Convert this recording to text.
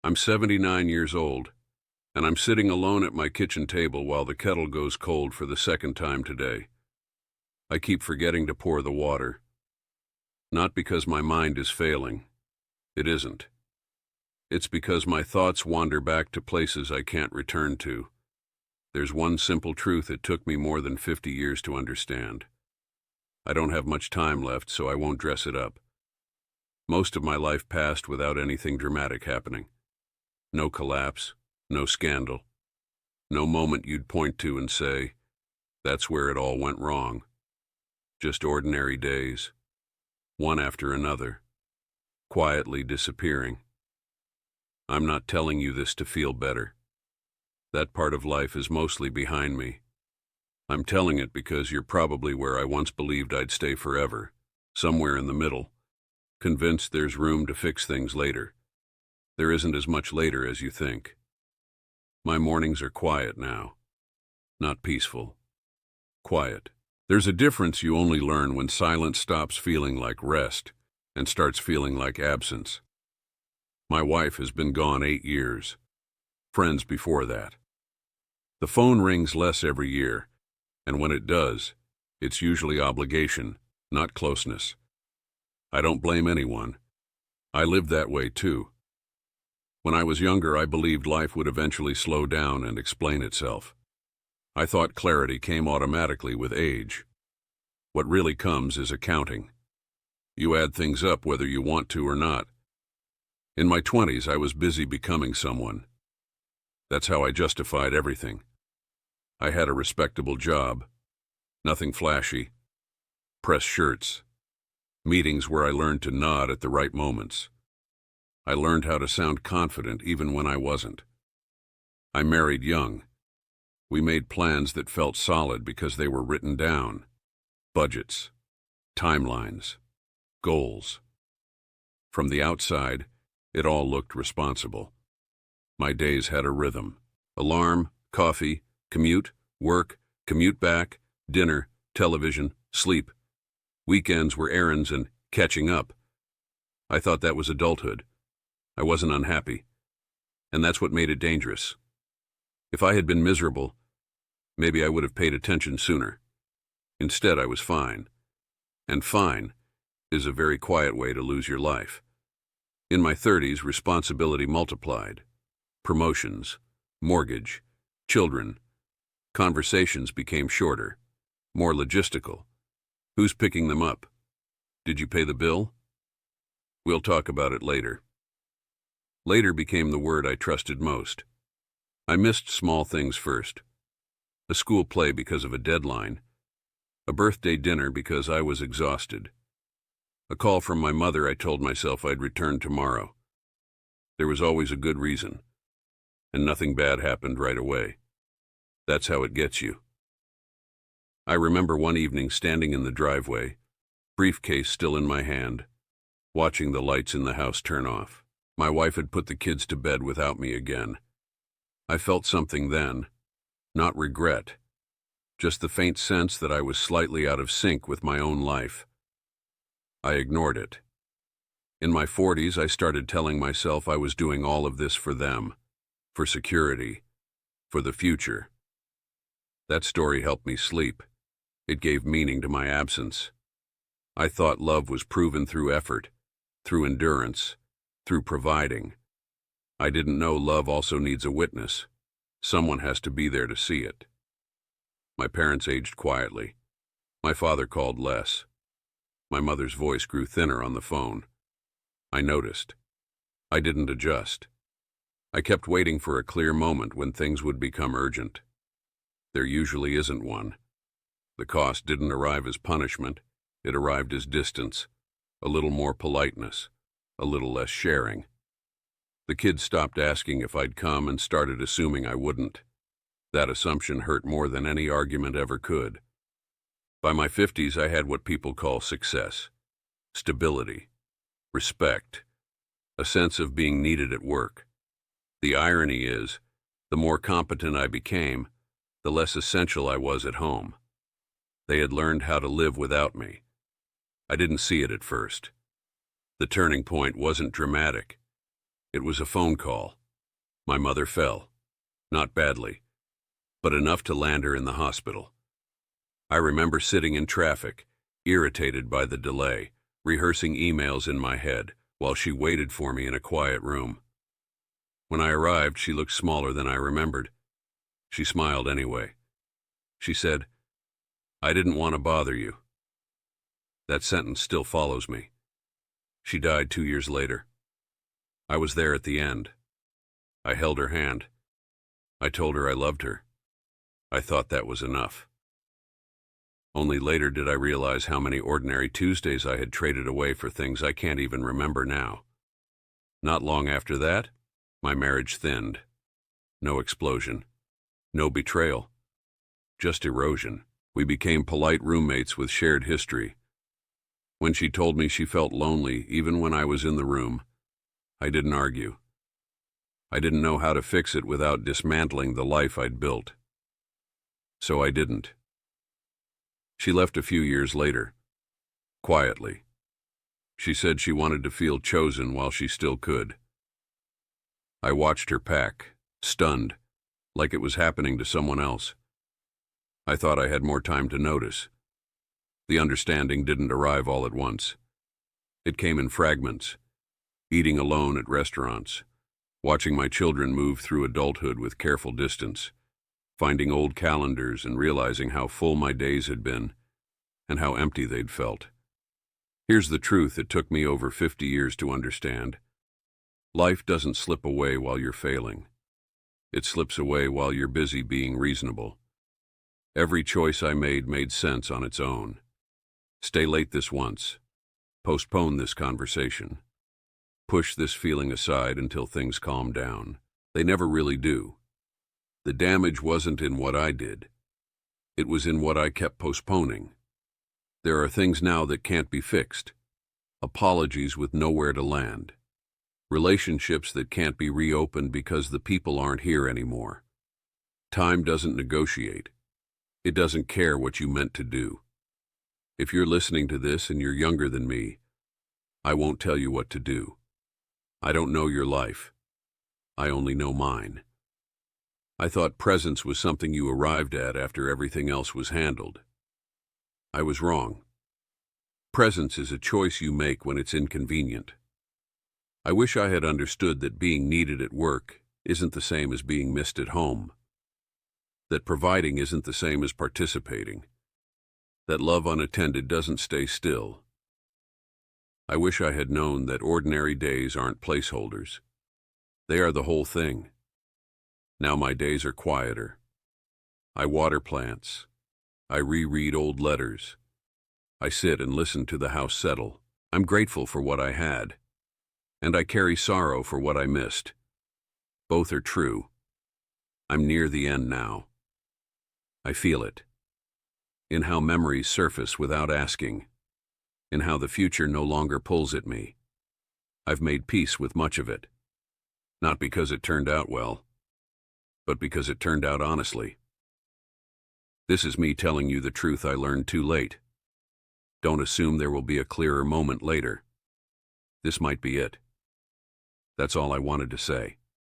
I'm 79 years old, and I'm sitting alone at my kitchen table while the kettle goes cold for the second time today. I keep forgetting to pour the water. Not because my mind is failing. It isn't. It's because my thoughts wander back to places I can't return to. There's one simple truth it took me more than 50 years to understand. I don't have much time left, so I won't dress it up. Most of my life passed without anything dramatic happening. No collapse, no scandal, no moment you'd point to and say, that's where it all went wrong. Just ordinary days, one after another, quietly disappearing. I'm not telling you this to feel better. That part of life is mostly behind me. I'm telling it because you're probably where I once believed I'd stay forever, somewhere in the middle, convinced there's room to fix things later. There isn't as much later as you think. My mornings are quiet now. Not peaceful. Quiet. There's a difference you only learn when silence stops feeling like rest and starts feeling like absence. My wife has been gone 8 years. Friends before that. The phone rings less every year, and when it does, it's usually obligation, not closeness. I don't blame anyone. I lived that way too. When I was younger, I believed life would eventually slow down and explain itself. I thought clarity came automatically with age. What really comes is accounting. You add things up whether you want to or not. In my 20s, I was busy becoming someone. That's how I justified everything. I had a respectable job, nothing flashy, press shirts, meetings where I learned to nod at the right moments. I learned how to sound confident even when I wasn't. I married young. We made plans that felt solid because they were written down. Budgets, timelines, goals. From the outside, it all looked responsible. My days had a rhythm. Alarm, coffee, commute, work, commute back, dinner, television, sleep. Weekends were errands and catching up. I thought that was adulthood. I wasn't unhappy. And that's what made it dangerous. If I had been miserable, maybe I would have paid attention sooner. Instead, I was fine. And fine is a very quiet way to lose your life. In my 30s, responsibility multiplied. Promotions, mortgage, children. Conversations became shorter, more logistical. Who's picking them up? Did you pay the bill? We'll talk about it later. Later became the word I trusted most. I missed small things first. A school play because of a deadline. A birthday dinner because I was exhausted. A call from my mother I told myself I'd return tomorrow. There was always a good reason, and nothing bad happened right away. That's how it gets you. I remember one evening standing in the driveway, briefcase still in my hand, watching the lights in the house turn off. My wife had put the kids to bed without me again. I felt something then, not regret, just the faint sense that I was slightly out of sync with my own life. I ignored it. In my 40s, I started telling myself I was doing all of this for them, for security, for the future. That story helped me sleep. It gave meaning to my absence. I thought love was proven through effort, through endurance, through providing. I didn't know love also needs a witness. Someone has to be there to see it. My parents aged quietly. My father called less. My mother's voice grew thinner on the phone. I noticed. I didn't adjust. I kept waiting for a clear moment when things would become urgent. There usually isn't one. The cost didn't arrive as punishment. It arrived as distance, a little more politeness, a little less sharing. The kids stopped asking if I'd come and started assuming I wouldn't. That assumption hurt more than any argument ever could. By my 50s, I had what people call success, stability, respect, a sense of being needed at work. The irony is, the more competent I became, the less essential I was at home. They had learned how to live without me. I didn't see it at first. The turning point wasn't dramatic. It was a phone call. My mother fell. Not badly, but enough to land her in the hospital. I remember sitting in traffic, irritated by the delay, rehearsing emails in my head while she waited for me in a quiet room. When I arrived, she looked smaller than I remembered. She smiled anyway. She said, "I didn't want to bother you." That sentence still follows me. She died 2 years later. I was there at the end. I held her hand. I told her I loved her. I thought that was enough. Only later did I realize how many ordinary Tuesdays I had traded away for things I can't even remember now. Not long after that, my marriage thinned. No explosion. No betrayal. Just erosion. We became polite roommates with shared history. When she told me she felt lonely even when I was in the room, I didn't argue. I didn't know how to fix it without dismantling the life I'd built. So I didn't. She left a few years later, quietly. She said she wanted to feel chosen while she still could. I watched her pack, stunned, like it was happening to someone else. I thought I had more time to notice. The understanding didn't arrive all at once. It came in fragments, eating alone at restaurants, watching my children move through adulthood with careful distance, finding old calendars and realizing how full my days had been and how empty they'd felt. Here's the truth it took me over 50 years to understand. Life doesn't slip away while you're failing. It slips away while you're busy being reasonable. Every choice I made sense on its own. Stay late this once. Postpone this conversation. Push this feeling aside until things calm down. They never really do. The damage wasn't in what I did. It was in what I kept postponing. There are things now that can't be fixed. Apologies with nowhere to land. Relationships that can't be reopened because the people aren't here anymore. Time doesn't negotiate. It doesn't care what you meant to do. If you're listening to this and you're younger than me, I won't tell you what to do. I don't know your life. I only know mine. I thought presence was something you arrived at after everything else was handled. I was wrong. Presence is a choice you make when it's inconvenient. I wish I had understood that being needed at work isn't the same as being missed at home. That providing isn't the same as participating. That love unattended doesn't stay still. I wish I had known that ordinary days aren't placeholders. They are the whole thing. Now my days are quieter. I water plants. I reread old letters. I sit and listen to the house settle. I'm grateful for what I had, and I carry sorrow for what I missed. Both are true. I'm near the end now. I feel it. In how memories surface without asking. In how the future no longer pulls at me. I've made peace with much of it. Not because it turned out well, but because it turned out honestly. This is me telling you the truth I learned too late. Don't assume there will be a clearer moment later. This might be it. That's all I wanted to say.